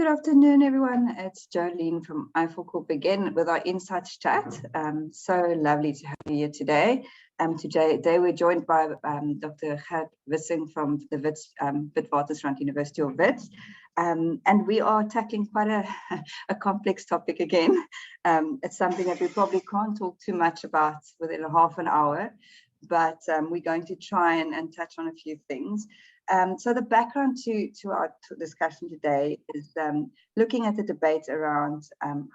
Good afternoon, everyone. It's Jolene from EiffelCorp again with our Insights chat. So lovely to have you here today. Today we're joined by Dr. Gerrit Wissing from the Wits, Witwatersrand University of Wits. And we are tackling quite a complex topic again. It's something that we probably can't talk too much about within a half an hour, but we're going to try and touch on a few things. So the background to our discussion today is looking at the debate around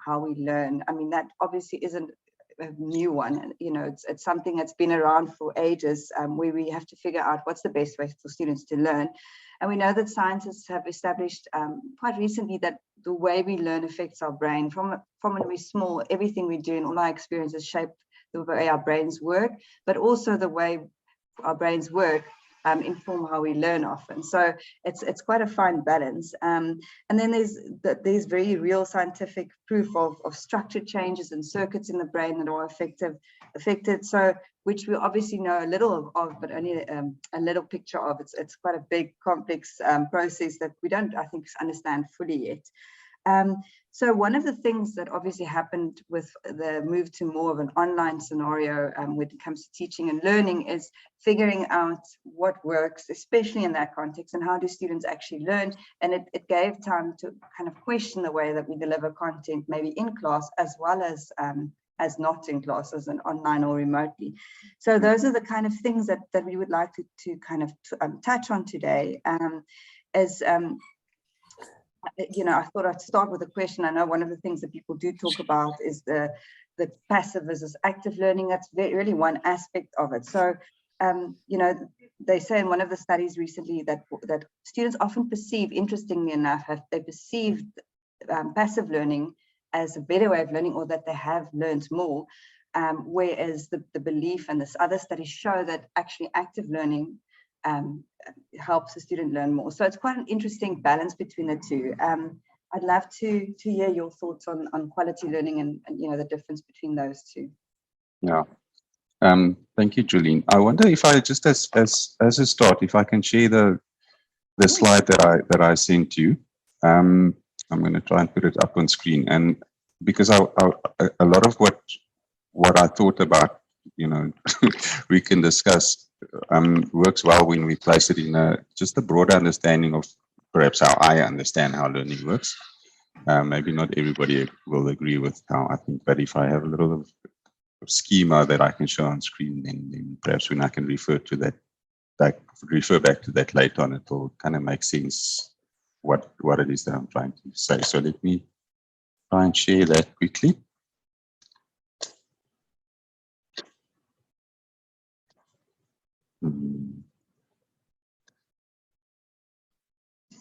how we learn. I mean, that obviously isn't a new one. You know, it's something that's been around for ages, where we have to figure out what's the best way for students to learn. And we know that scientists have established quite recently that the way we learn affects our brain. From when we're small, everything we do and all our experiences shape the way our brains work, but also the way our brains work inform how we learn often. So it's quite a fine balance. And then there's very real scientific proof of structured changes in circuits in the brain that are affected. So which we obviously know a little of, but only a little picture of. It's quite a big, complex process that we don't, I think, understand fully yet. So one of the things that obviously happened with the move to more of an online scenario when it comes to teaching and learning is figuring out what works, especially in that context, and how do students actually learn. And it gave time to kind of question the way that we deliver content, maybe in class as well as not in class, as an online or remotely. So those are the kind of things that we would like to kind of touch on today. You know, I thought I'd start with a question. I know one of the things that people do talk about is the passive versus active learning. That's really one aspect of it. So, you know, they say in one of the studies recently that students often perceive, interestingly enough, they perceive passive learning as a better way of learning, or that they have learned more, whereas the belief and this other studies show that actually active learning helps the student learn more. So it's quite an interesting balance between the two. I'd love to hear your thoughts on quality learning and you know the difference between those two. Yeah. Thank you, Jolene. I wonder if I just as a start, if I can share the slide that I sent you. I'm going to try and put it up on screen, and because a lot of what I thought about, you know, we can discuss. Works well when we place it in just a broader understanding of perhaps how I understand how learning works. Maybe not everybody will agree with how I think, but if I have a little of schema that I can show on screen, then perhaps when I can refer to that, refer back to that later on, it will kind of make sense what it is that I'm trying to say. So let me try and share that quickly.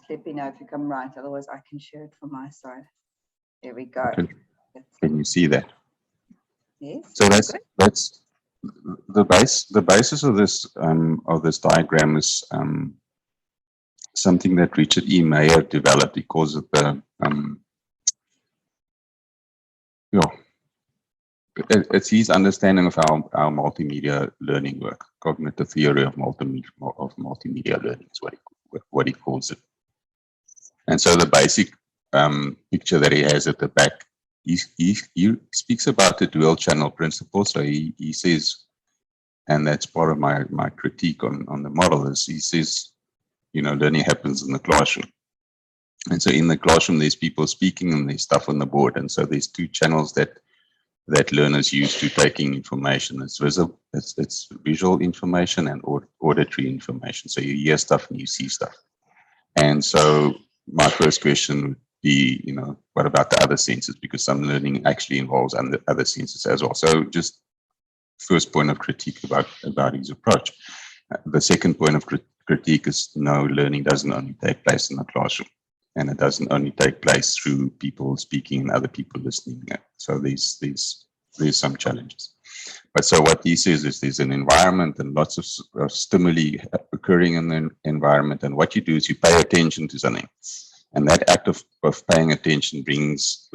Let me know if you come right, otherwise I can share it from my side. There we go. Okay. Can you see that? Yes. So that's the basis of this diagram is something that Richard E. Mayer developed. He calls it the it's his understanding of how multimedia learning work. Cognitive theory of multimedia learning is what he calls it. And so the basic picture that he has at the back, he speaks about the dual channel principle. So he says, and that's part of my critique on the model, is he says, you know, learning happens in the classroom. And so in the classroom, there's people speaking and there's stuff on the board. And so there's two channels that learners use to taking information. It's visual information and auditory information. So you hear stuff and you see stuff. And so my first question would be, you know, what about the other senses? Because some learning actually involves other senses as well. So just first point of critique about his approach. The second point of critique is no, learning doesn't only take place in the classroom. And it doesn't only take place through people speaking and other people listening. So there's some challenges. But so what he says is there's an environment and lots of stimuli occurring in the environment. And what you do is you pay attention to something. And that act of paying attention brings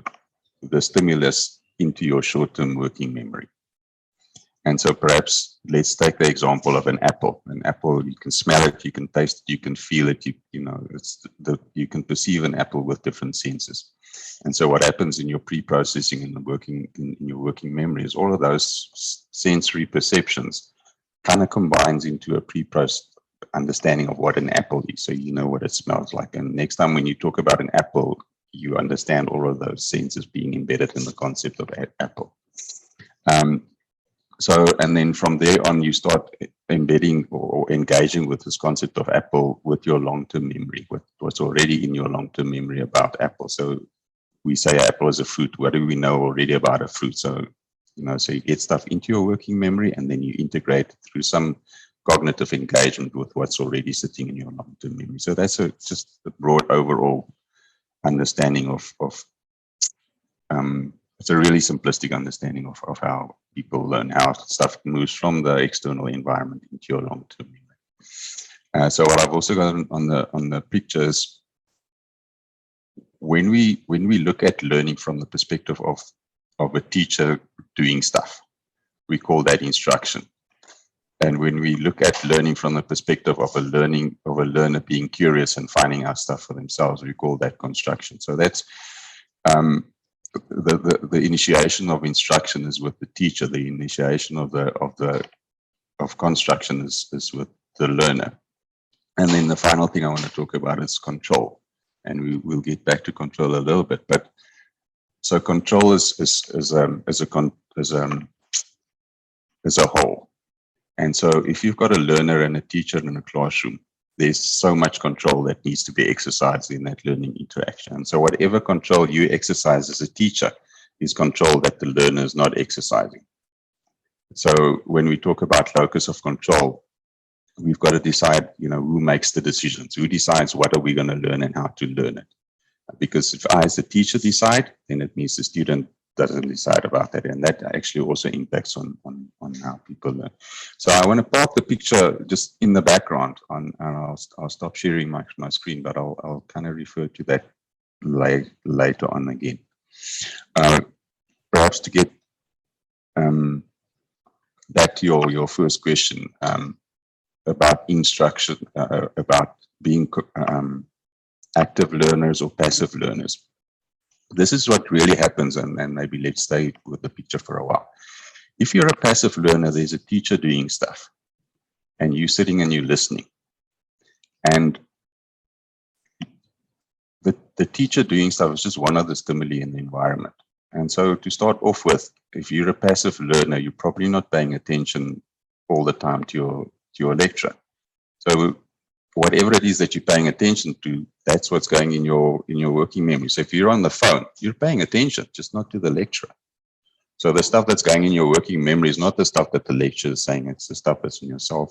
the stimulus into your short-term working memory. And so perhaps let's take the example of an apple. An apple, you can smell it, you can taste it, you can feel it, you know, you can perceive an apple with different senses. And so what happens in your pre-processing and in your working memory is all of those sensory perceptions kind of combines into a pre-processed understanding of what an apple is. So you know what it smells like. And next time when you talk about an apple, you understand all of those senses being embedded in the concept of apple. So, and then from there on, you start embedding or engaging with this concept of apple with your long-term memory, with what's already in your long-term memory about apple. So we say apple is a fruit. What do we know already about a fruit? So, you know, so you get stuff into your working memory and then you integrate through some cognitive engagement with what's already sitting in your long-term memory. So that's just a broad overall understanding of it's a really simplistic understanding of how people learn, how stuff moves from the external environment into your long-term memory. So what I've also got on the pictures, when we look at learning from the perspective of a teacher doing stuff, we call that instruction. And when we look at learning from the perspective of a learner being curious and finding out stuff for themselves, we call that construction. So that's the initiation of instruction is with the teacher. The initiation of construction is with the learner. And then the final thing I want to talk about is control. And we'll get back to control a little bit. But so control is a whole. And so if you've got a learner and a teacher in a classroom, there's so much control that needs to be exercised in that learning interaction. And so whatever control you exercise as a teacher is control that the learner is not exercising. So when we talk about locus of control, we've got to decide, you know, who makes the decisions, who decides what are we going to learn and how to learn it. Because if I as a teacher decide, then it means the student doesn't decide about that, and that actually also impacts on how people learn. So I want to park the picture just in the background and I'll stop sharing my screen, but I'll kind of refer to that later on again. Perhaps to get back to your first question about instruction, about being active learners or passive learners. This is what really happens, and maybe let's stay with the picture for a while. If you're a passive learner, there's a teacher doing stuff, and you're sitting and you're listening. And the teacher doing stuff is just one of the stimuli in the environment. And so to start off with, if you're a passive learner, you're probably not paying attention all the time to your lecture. So whatever it is that you're paying attention to, that's what's going in your working memory. So if you're on the phone, you're paying attention, just not to the lecturer. So the stuff that's going in your working memory is not the stuff that the lecturer is saying, it's the stuff that's in your cell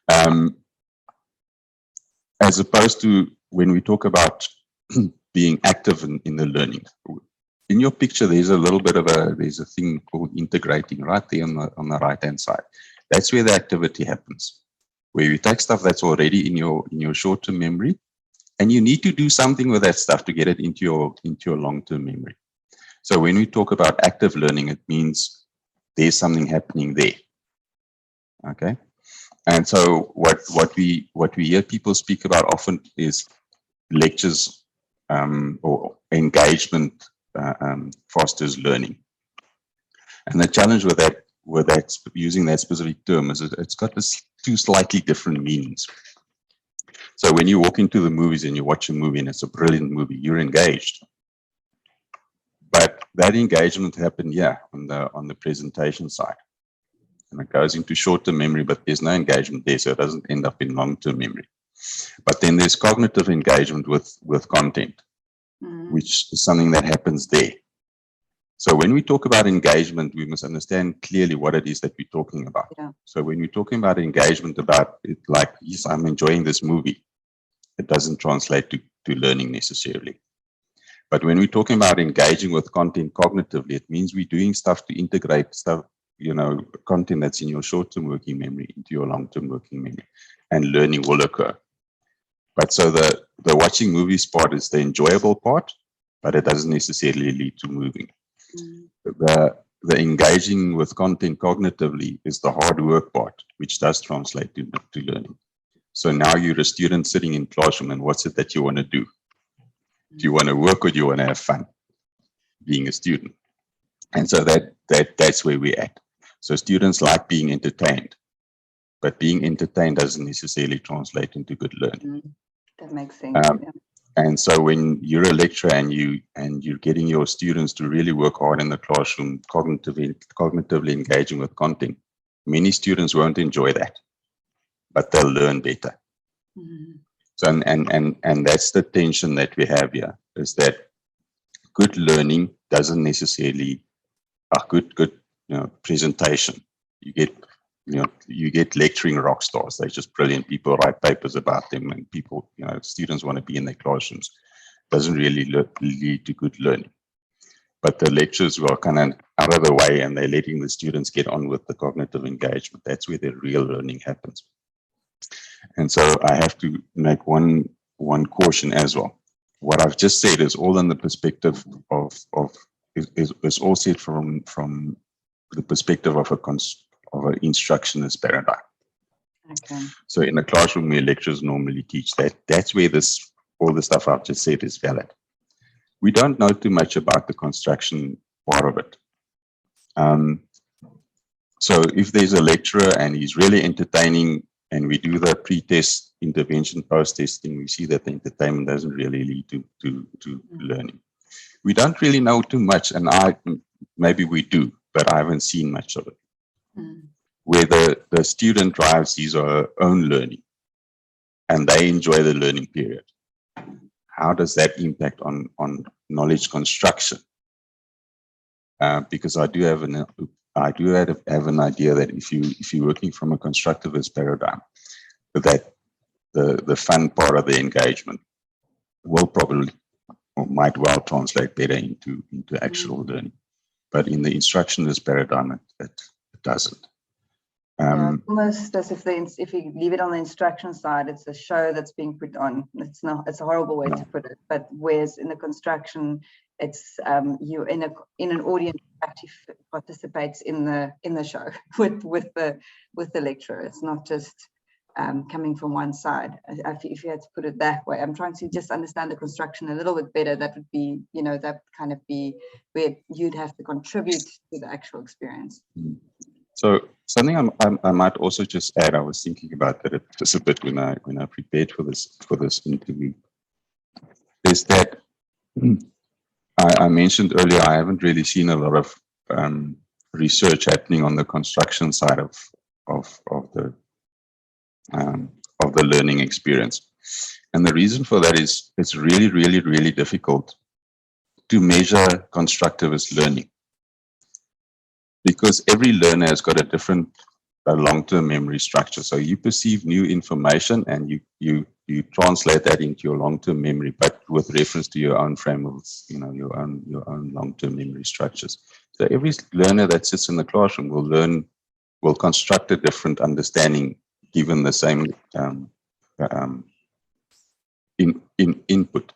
phone. As opposed to when we talk about being active in the learning. In your picture, there's a little bit of there's a thing called integrating right there on the right-hand side. That's where the activity happens, where you take stuff that's already in your short-term memory, and you need to do something with that stuff to get it into your long-term memory. So when we talk about active learning, it means there's something happening there. Okay, and so what we hear people speak about often is lectures or engagement fosters learning, and the challenge with that using that specific term is it's got this two slightly different meanings. So when you walk into the movies and you watch a movie and it's a brilliant movie, you're engaged. But that engagement happened on the presentation side. And it goes into short-term memory, but there's no engagement there, so it doesn't end up in long-term memory. But then there's cognitive engagement with content, which is something that happens there. So when we talk about engagement, we must understand clearly what it is that we're talking about. Yeah. So when we're talking about engagement, about it, like, yes, I'm enjoying this movie, it doesn't translate to learning necessarily. But when we're talking about engaging with content cognitively, it means we're doing stuff to integrate stuff, content that's in your short-term working memory into your long-term working memory, and learning will occur. But so the watching movies part is the enjoyable part, but it doesn't necessarily lead to moving. the engaging with content cognitively is the hard work part, which does translate to learning. So now you're a student sitting in classroom, and what's it that you want to do? Do you want to work or do you want to have fun being a student? And so that's where we're at. So students like being entertained, but being entertained doesn't necessarily translate into good learning. That makes sense. And so when you're a lecturer and you're getting your students to really work hard in the classroom, cognitively engaging with content, many students won't enjoy that, but they'll learn better. So and that's the tension that we have here, is that good learning doesn't necessarily a good presentation. You get lecturing rock stars. They're just brilliant. People write papers about them, and people, students want to be in their classrooms. Doesn't really lead to good learning. But the lecturers who are kind of out of the way and they're letting the students get on with the cognitive engagement, that's where the real learning happens. And so I have to make one caution as well. What I've just said is all in the perspective is all said from the perspective of an instructionist paradigm. Okay. So in the classroom where lecturers normally teach, that's where all the stuff I've just said is valid. We don't know too much about the construction part of it. So if there's a lecturer and he's really entertaining, and we do the pre-test intervention, post-testing, we see that the entertainment doesn't really lead to learning. We don't really know too much, and maybe we do, but I haven't seen much of it. Where the student drives his own learning and they enjoy the learning period. How does that impact on knowledge construction? Because I do have an idea that if you're working from a constructivist paradigm, that the fun part of the engagement will probably or might well translate better into actual learning. But in the instructionist paradigm, it doesn't. Almost as if you leave it on the instruction side, it's a show that's being put on. It's a horrible way to put it. But whereas in the construction, it's you're in an audience that actually participates in the show with the lecturer. It's not just coming from one side. If you had to put it that way, I'm trying to just understand the construction a little bit better. That would be, that kind of be where you'd have to contribute to the actual experience. So something I might also just add, I was thinking about that just a bit when I prepared for this interview, is that I mentioned earlier I haven't really seen a lot of research happening on the construction side of the learning experience, and the reason for that is it's really, really, really difficult to measure constructivist learning. Because every learner has got a different long-term memory structure. So you perceive new information and you translate that into your long-term memory, but with reference to your own frameworks, your own long-term memory structures. So every learner that sits in the classroom will construct a different understanding given the same input.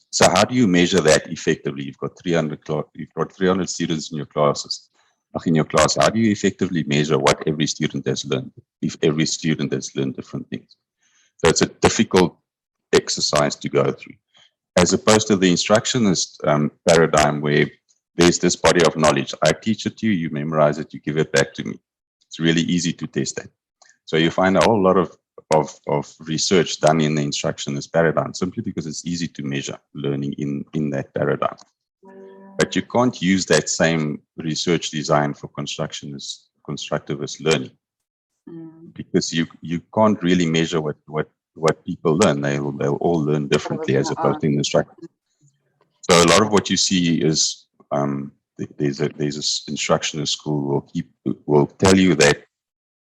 So how do you measure that effectively? You've got 300 students in your classes. In your class, how do you effectively measure what every student has learned if every student has learned different things? So it's a difficult exercise to go through, as opposed to the instructionist paradigm where there's this body of knowledge. I teach it to you, you memorize it, you give it back to me. It's really easy to test that. So you find a whole lot of research done in the instructionist paradigm simply because it's easy to measure learning in that paradigm. But you can't use that same research design for constructivist learning, because you can't really measure what people learn. They'll all learn differently as opposed to in the structure. So a lot of what you see is there's a instructionist school will tell you that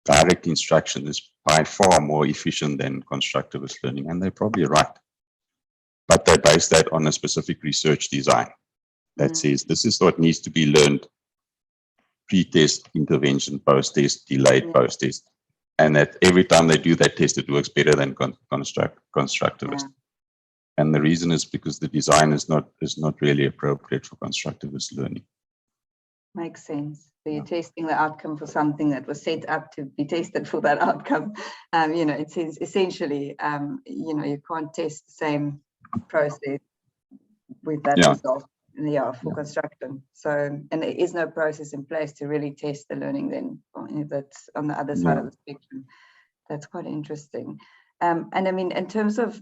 direct instruction is by far more efficient than constructivist learning, and they're probably right. But they base that on a specific research design that says this is what needs to be learned pre-test, intervention, post-test, delayed post-test. And that every time they do that test, it works better than constructivist. And the reason is because the design is not really appropriate for constructivist learning. Makes sense. So you're testing the outcome for something that was set up to be tested for that outcome. It says essentially, you can't test the same process with that result for construction. So, and there is no process in place to really test the learning then that's on the other side of the spectrum. That's quite interesting. And I mean, in terms of,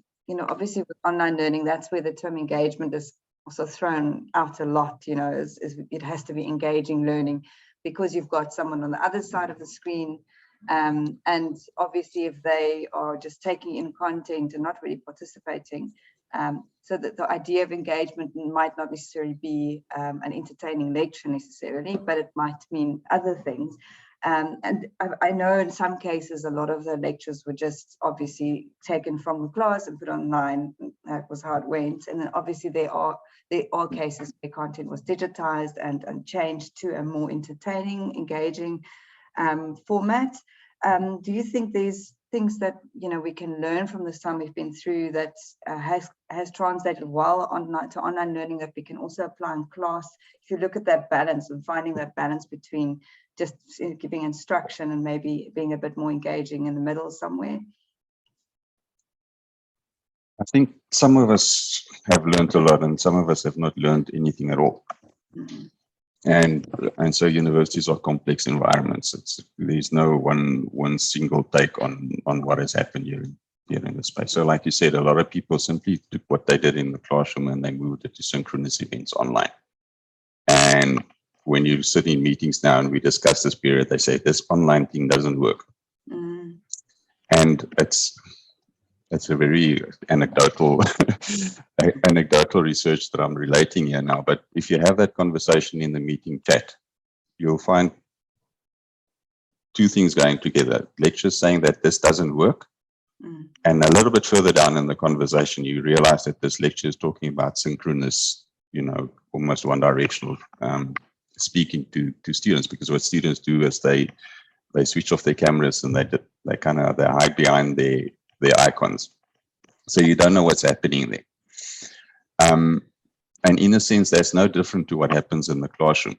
obviously with online learning, that's where the term engagement is also thrown out a lot, it has to be engaging learning because you've got someone on the other side of the screen. And obviously if they are just taking in content and not really participating, so that the idea of engagement might not necessarily be an entertaining lecture necessarily, but it might mean other things. And I know in some cases, a lot of the lectures were just obviously taken from the class and put online. That was how it went. And then obviously there are cases where content was digitized and changed to a more entertaining, engaging format. Do you think there's things that we can learn from this time we've been through that has translated well to online learning that we can also apply in class? If you look at that balance and finding that balance between just giving instruction and maybe being a bit more engaging in the middle somewhere. I think some of us have learned a lot and some of us have not learned anything at all. Mm-hmm. And so universities are complex environments. There's no one single take on what has happened here in the space. So like you said, a lot of people simply took what they did in the classroom and they moved it to synchronous events online. And when you sit in meetings now and we discuss this period, they say this online thing doesn't work. Mm. And it's a very anecdotal research that I'm relating here now. But if you have that conversation in the meeting chat, you'll find two things going together. Lectures saying that this doesn't work. Mm. And a little bit further down in the conversation, you realize that this lecture is talking about synchronous, almost one directional speaking to students, because what students do is they switch off their cameras and they hide behind their icons. So you don't know what's happening there. And in a sense, that's no different to what happens in the classroom.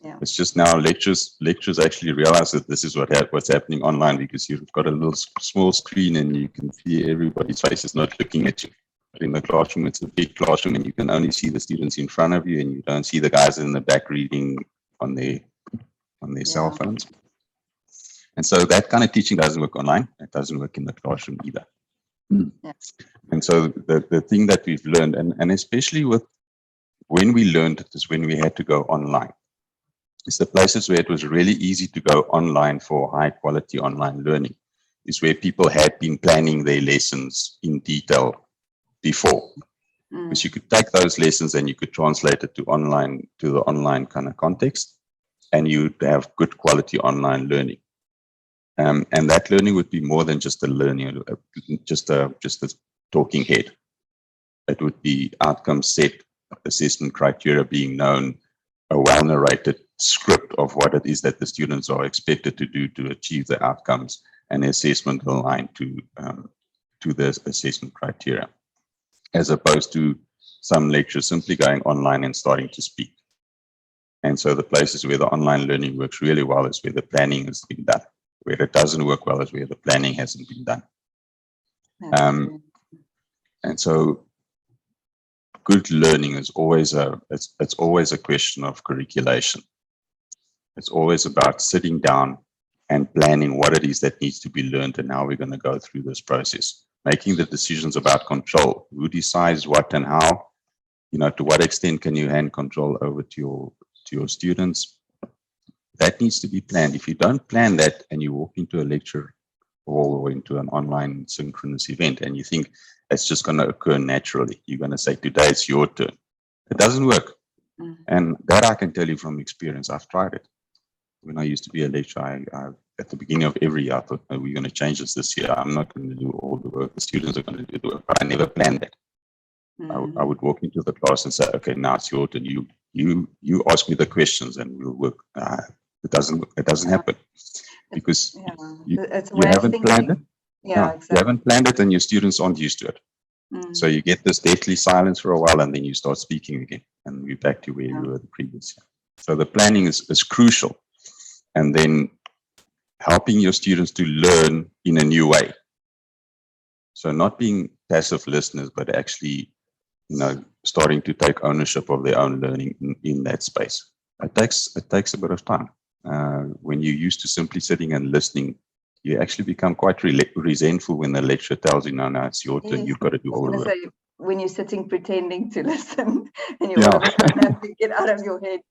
Yeah. It's just now lectures actually realize that this is what's happening online, because you've got a little small screen and you can see everybody's face is not looking at you. But in the classroom, it's a big classroom and you can only see the students in front of you and you don't see the guys in the back reading on their cell phones. And so that kind of teaching doesn't work online. It doesn't work in the classroom either. Yeah. And so the thing that we've learned, and especially when we learned it, is when we had to go online. It's the places where it was really easy to go online for high quality online learning, is where people had been planning their lessons in detail before. Because you could take those lessons and you could translate it to the online kind of context, and you'd have good quality online learning. And that learning would be more than just a learning, just a talking head. It would be outcomes set, assessment criteria being known, a well-narrated script of what it is that the students are expected to do to achieve the outcomes, and assessment aligned to the assessment criteria, as opposed to some lectures simply going online and starting to speak. And so the places where the online learning works really well is where the planning has been done. Where it doesn't work well is where the planning hasn't been done. And so good learning is always it's always a question of curriculation. It's always about sitting down and planning what it is that needs to be learned and how we're going to go through this process. Making the decisions about control, who decides what and how, to what extent can you hand control over to your students. That needs to be planned. If you don't plan that and you walk into a lecture hall or into an online synchronous event and you think it's just going to occur naturally, you're going to say, today it's your turn. It doesn't work. And that I can tell you from experience. I've tried it. When I used to be a lecturer, I at the beginning of every year, I thought, oh, we're going to change this year. I'm not going to do all the work. The students are going to do the work. But I never planned that. I would walk into the class and say, okay, now it's your turn. You ask me the questions and we'll work. It doesn't happen because you haven't planned it. Yeah, exactly. You haven't planned it and your students aren't used to it. So you get this deathly silence for a while and then you start speaking again and we're back to where you were the previous year. So the planning is crucial. And then helping your students to learn in a new way. So not being passive listeners, but actually, starting to take ownership of their own learning in that space. It takes a bit of time. When you're used to simply sitting and listening, you actually become quite resentful when the lecturer tells you, no, it's your turn, you've got to do all the work. Say, when you're sitting pretending to listen and you all of a sudden have to get out of your head.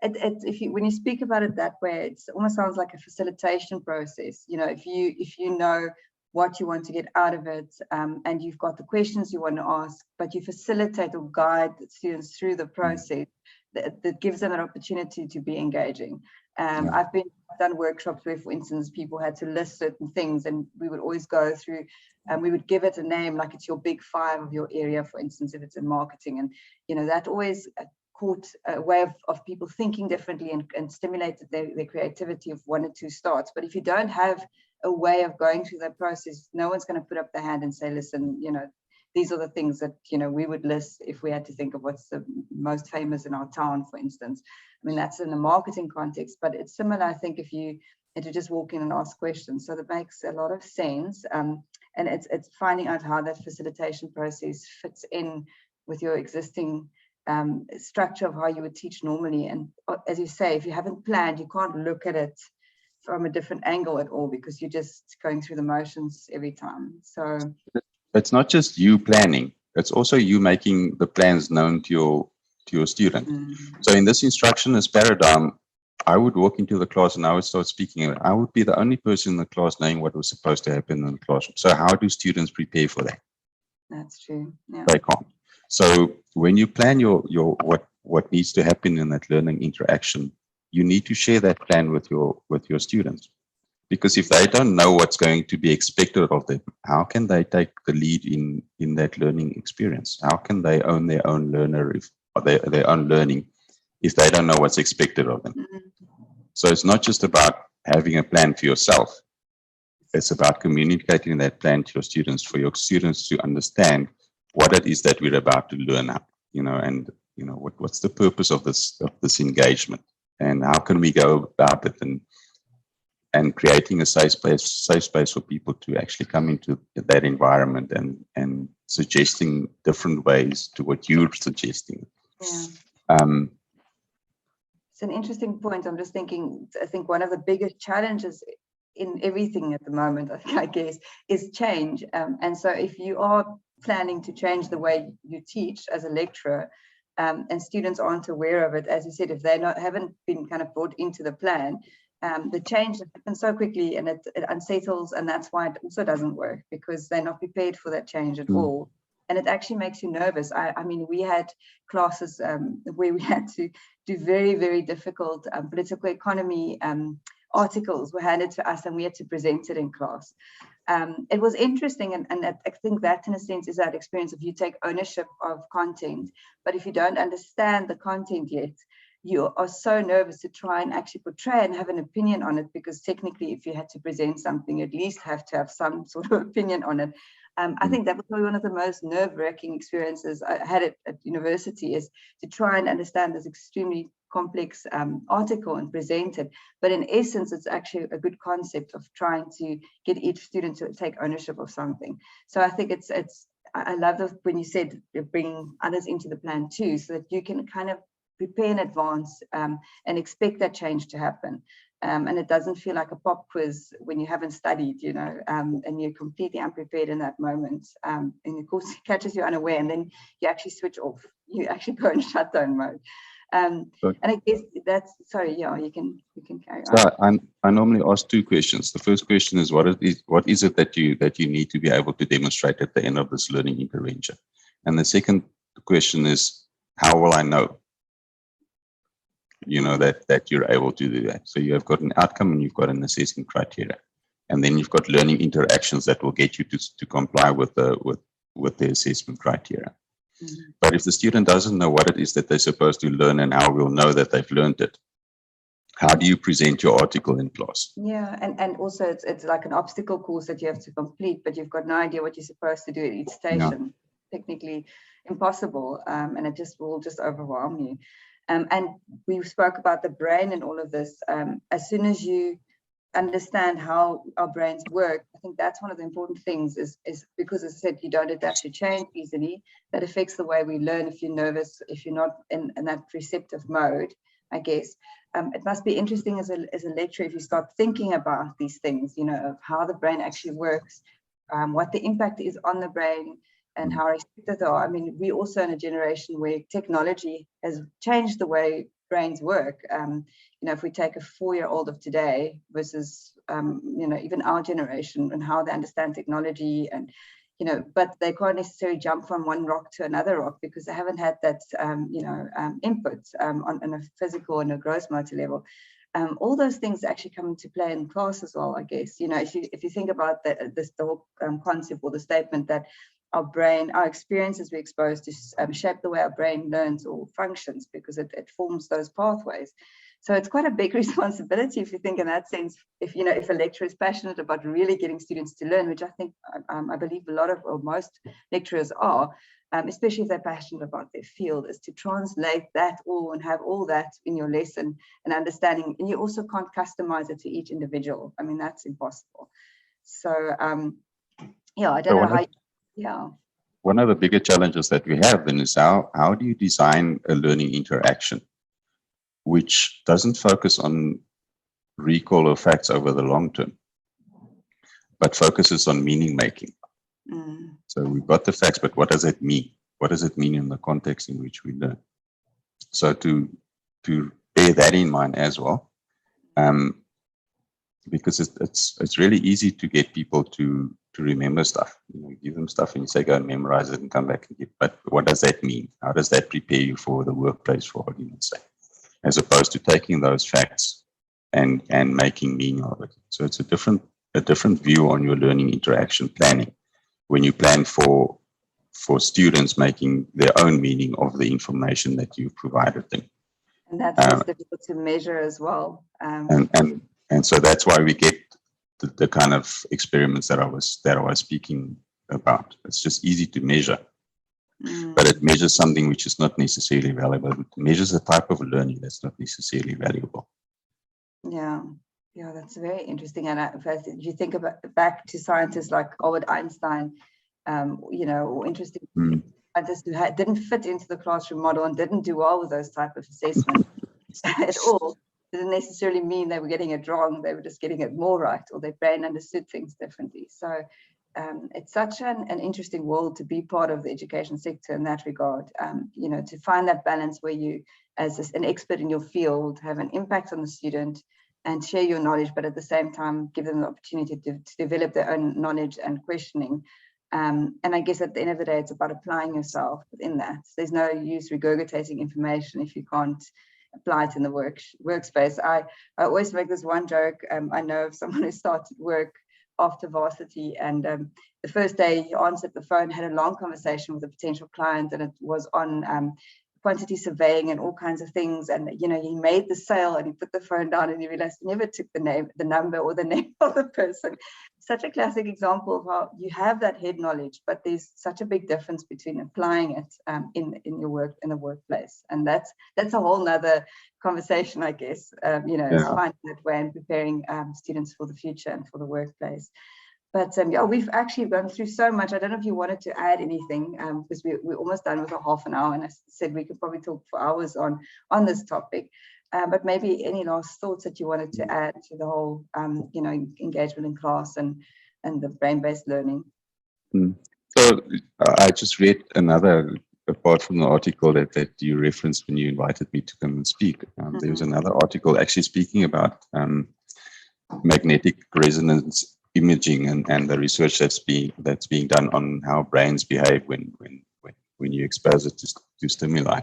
When you speak about it that way, it almost sounds like a facilitation process. If you know what you want to get out of it, and you've got the questions you want to ask, but you facilitate or guide the students through the process, that gives them an opportunity to be engaging. I've done workshops where, for instance, people had to list certain things, and we would always go through, and we would give it a name, like it's your big five of your area, for instance, if it's in marketing. And that always caught a way of people thinking differently and stimulated their creativity of one or two starts. But if you don't have a way of going through that process, no one's going to put up their hand and say, listen, these are the things that we would list if we had to think of what's the most famous in our town, for instance. I mean, that's in the marketing context, but it's similar, I think, if you had to just walk in and ask questions. So that makes a lot of sense. And it's finding out how that facilitation process fits in with your existing structure of how you would teach normally. And as you say, if you haven't planned, you can't look at it from a different angle at all, because you're just going through the motions every time. So it's not just you planning, it's also you making the plans known to your student. So in this instructionist paradigm, I would walk into the class and I would start speaking. I would be the only person in the class knowing what was supposed to happen in the classroom. So how do students prepare for that? That's true. Yeah. They can't. So when you plan your what needs to happen in that learning interaction, you need to share that plan with your students. Because if they don't know what's going to be expected of them, how can they take the lead in that learning experience? How can they own their own their own learning if they don't know what's expected of them? So it's not just about having a plan for yourself. It's about communicating that plan to your students, for your students to understand what it is that we're about to learn up, and what's the purpose of this engagement, and how can we go about it, and creating a safe space for people to actually come into that environment and suggesting different ways to what you're suggesting. Yeah. It's an interesting point. I'm just thinking, I think one of the biggest challenges in everything at the moment, I guess, is change. And so if you are planning to change the way you teach as a lecturer, and students aren't aware of it, as you said, if they haven't been kind of brought into the plan, the change happens so quickly and it unsettles, and that's why it also doesn't work, because they're not prepared for that change at all. And it actually makes you nervous. I mean, we had classes where we had to do very, very difficult political economy articles were handed to us, and we had to present it in class. It was interesting, and I think that in a sense is that experience of you take ownership of content, but if you don't understand the content yet, you are so nervous to try and actually portray and have an opinion on it, because technically if you had to present something, you at least have to have some sort of opinion on it. I think that was probably one of the most nerve-wracking experiences I had at university, is to try and understand this extremely complex article and present it. But in essence, it's actually a good concept of trying to get each student to take ownership of something. So I think I love when you said bringing others into the plan too, so that you can kind of prepare in advance and expect that change to happen. And it doesn't feel like a pop quiz when you haven't studied, and you're completely unprepared in that moment. And of course, it catches you unaware, and then you actually switch off. You actually go in shutdown mode. And I guess that's, sorry, yeah, you can carry on. So I normally ask two questions. The first question is, what is it that you need to be able to demonstrate at the end of this learning intervention? And the second question is, how will I know? That you're able to do that. So you have got an outcome and you've got an assessment criteria, and then you've got learning interactions that will get you to comply with the assessment criteria. But if the student doesn't know what it is that they're supposed to learn and how we'll know that they've learned it, how do you present your article in class? Yeah, and also it's like an obstacle course that you have to complete, but you've got no idea what you're supposed to do at each station. Yeah. Technically impossible, and it will just overwhelm you. And we spoke about the brain and all of this. As soon as you understand how our brains work, I think that's one of the important things is because, as I said, you don't adapt to change easily. That affects the way we learn. If you're nervous, if you're not in that receptive mode, I guess. It must be interesting as a lecturer if you start thinking about these things, you know, of how the brain actually works, what the impact is on the brain, and how restricted they are. I mean, we're also in a generation where technology has changed the way brains work. You know, if we take a 4-year-old of today versus, you know, even our generation and how they understand technology, and, you know, but they can't necessarily jump from one rock to another rock because they haven't had that, you know, input on a physical and a gross motor level. All those things actually come into play in class as well, I guess. You know, if you think about the whole concept or the statement that our brain, our experiences we're exposed to shape the way our brain learns or functions, because it forms those pathways. So it's quite a big responsibility if you think in that sense, if, you know, if a lecturer is passionate about really getting students to learn, which I think, I believe a lot of, or most lecturers are, especially if they're passionate about their field, is to translate that all and have all that in your lesson and understanding. And you also can't customize it to each individual. I mean, that's impossible. So, yeah, I don't know how. Yeah. One of the bigger challenges that we have then is how do you design a learning interaction which doesn't focus on recall of facts over the long term, but focuses on meaning making. So we've got the facts, but what does it mean? What does it mean in the context in which we learn? So to bear that in mind as well, because it's really easy to get people to remember stuff. You know, you give them stuff and you say, go and memorize it and come back and get, but what does that mean? How does that prepare you for the workplace, for argument's sake? As opposed to taking those facts and making meaning of it. So it's a different view on your learning interaction planning when you plan for students making their own meaning of the information that you've provided them. And that's difficult to measure as well. And so that's why we get the kind of experiments that I was speaking about. It's just easy to measure. But it measures something which is not necessarily valuable. It measures a type of learning that's not necessarily valuable. Yeah, that's very interesting. And if you think about back to scientists like Albert Einstein, you know, or interesting scientists who didn't fit into the classroom model and didn't do well with those type of assessments at all, didn't necessarily mean they were getting it wrong. They were just getting it more right, or their brain understood things differently. So it's such an interesting world to be part of the education sector in that regard, you know, to find that balance where you, as an expert in your field, have an impact on the student and share your knowledge, but at the same time, give them the opportunity to develop their own knowledge and questioning. And I guess at the end of the day, it's about applying yourself within that. There's no use regurgitating information if you can't apply it in the workspace. I always make this one joke. I know of someone who started work after varsity, and the first day he answered the phone, had a long conversation with a potential client, and it was on quantity surveying and all kinds of things. And, you know, he made the sale and he put the phone down and he realized he never took the number or the name of the person. Such a classic example of how you have that head knowledge, but there's such a big difference between applying it in your work, in the workplace. And that's a whole nother conversation, I guess, you know, is finding that way and preparing students for the future and for the workplace. But yeah, we've actually gone through so much. I don't know if you wanted to add anything, because we're almost done with a half an hour, and I said we could probably talk for hours on this topic. But maybe any last thoughts that you wanted to add to the whole, you know, engagement in class and the brain-based learning. So I just read another, apart from the article that you referenced when you invited me to come and speak. There was another article actually speaking about magnetic resonance imaging and the research that's being done on how brains behave when you expose it to stimuli.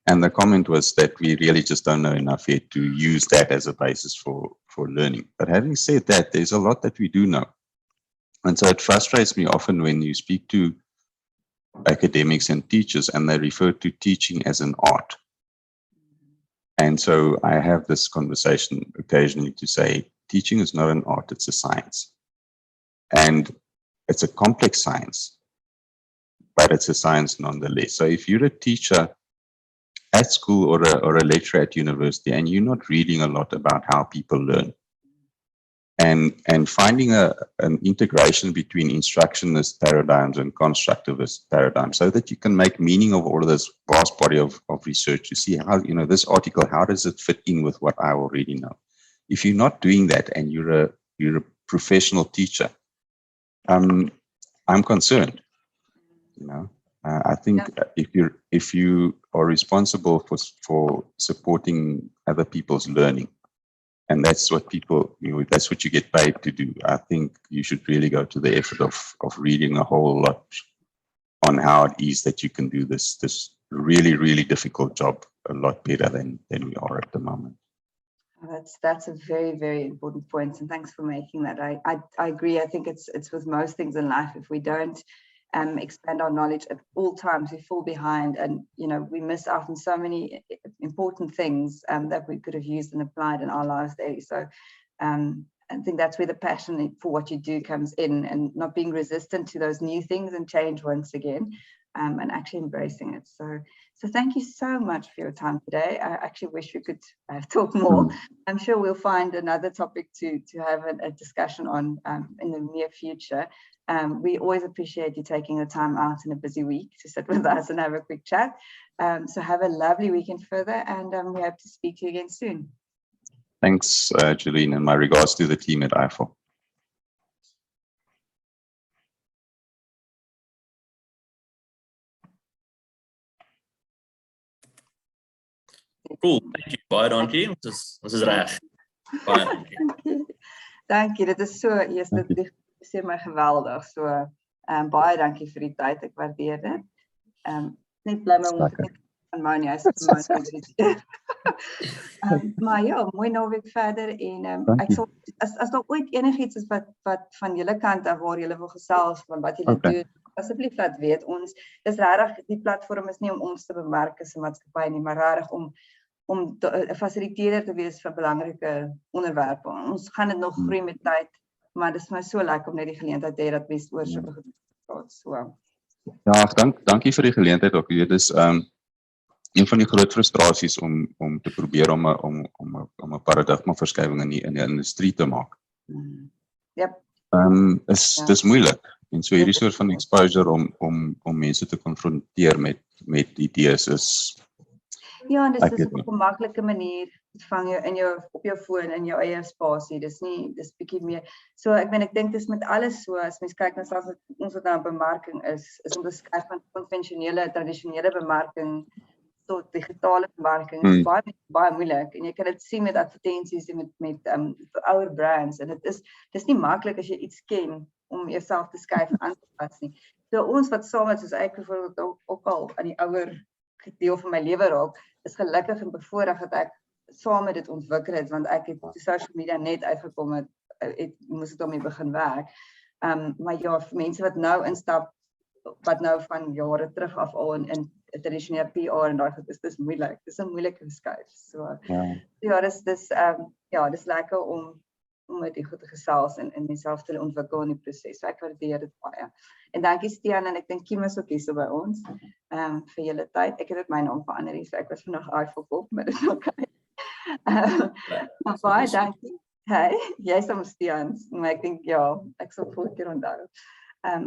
And the comment was that we really just don't know enough yet to use that as a basis for learning. But having said that, there's a lot that we do know. And so it frustrates me often when you speak to academics and teachers and they refer to teaching as an art. And so I have this conversation occasionally to say, teaching is not an art, it's a science. And it's a complex science, but it's a science nonetheless. So if you're a teacher at school or a lecturer at university, and you're not reading a lot about how people learn. And finding an integration between instructionist paradigms and constructivist paradigms, so that you can make meaning of all of this vast body of research to see how, this article, how does it fit in with what I already know? If you're not doing that and you're a professional teacher, I'm concerned. I think if you are responsible for supporting other people's learning, and that's what that's what you get paid to do, I think you should really go to the effort of reading a whole lot on how it is that you can do this really, really difficult job a lot better than we are at the moment. That's a very, very important point, and thanks for making that. I agree. I think it's with most things in life. If we don't expand our knowledge at all times, we fall behind, and we miss out on so many important things that we could have used and applied in our lives daily. So I think that's where the passion for what you do comes in, and not being resistant to those new things and change once again, and actually embracing it. So thank you so much for your time today. I actually wish we could talk more. I'm sure we'll find another topic to have a discussion on in the near future. We always appreciate you taking the time out in a busy week to sit with us and have a quick chat. So have a lovely weekend further, and we hope to speak to you again soon. Thanks, Jolene, and my regards to the team at Eiffel. Cool, thank you. Baie dankie. Ons is reg. Baie dankie. Dankie. Dit is so, dit sê my geweldig. So baie dankie vir die tyd. Ek waardeer dit. Net bly my hond van Moni, hy sit my. Maar ja, mooi naweek verder, en ek sal, as daar ooit enigiets is wat van julle kant af waar julle wil gesels van wat julle doen, asseblief laat weet. Ons dis regtig, die platform is nie om ons te bemark as 'n maatskappy nie, maar regtig om 'n fasiliteerder te wees vir belangrike onderwerpe. Ons gaan dit nog groei met tyd, maar dit is my so lekker om net die geleentheid te hê dat mense oor sulke goed praat. So. Ja, dankie vir die geleentheid ook. Dit is een van die groot frustrasies om te probeer om 'n paradigmaverskywing in die industrie te maak. Yep. Dis moeilik. En so hierdie soort van exposure om mense te konfronteer met idees is. Ja, en dis op 'n maklike manier. Dit vang jou op jou foon in jou eie spasie. Dis bietjie meer. So ek dink dis met alles so, as mens kyk na selfs met ons wat nou 'n bemarking is om te skuif van konvensionele, tradisionele bemarking tot digitale bemarking is baie moeilik. En jy kan dit sien met advertensies en met ouer brands, en dis nie maklik as jy iets ken om jouself te skuif en aan te pas nie. So ons wat saam met, soos ek byvoorbeeld ook al aan die ouer deel van my lewe raak, is gelukkig en bevoorreg dat ek saam met dit ontwikkel het, want ek het op social media net uitgekom moes ek daarmee begin werk. Maar ja, vir mense wat nou instap, wat nou van jare terug af al in tradisionele PR en daai goed, dis moeilik. Dis 'n moeilike skuif. So ja, dis lekker om met die goed te gesels en myself te ontwikkel in die proses. So ek waardeer dit baie. En dankie Stian, en ek dink Kim is ook hier so by ons vir julle tyd. Ek het dit my naam verander, so ek was vandag EiffelCorp, maar dit is okay. Maar baie dankie. Hey, jy's om Stian, maar ek dink ja, ek sal volgende keer onthou.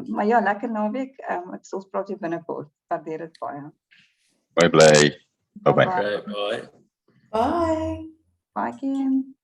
Maar ja, lekker naweek. Ek sal praat hier binnekort. Waardeer dit baie. Bye. Bye. Bye. Bye, Kim.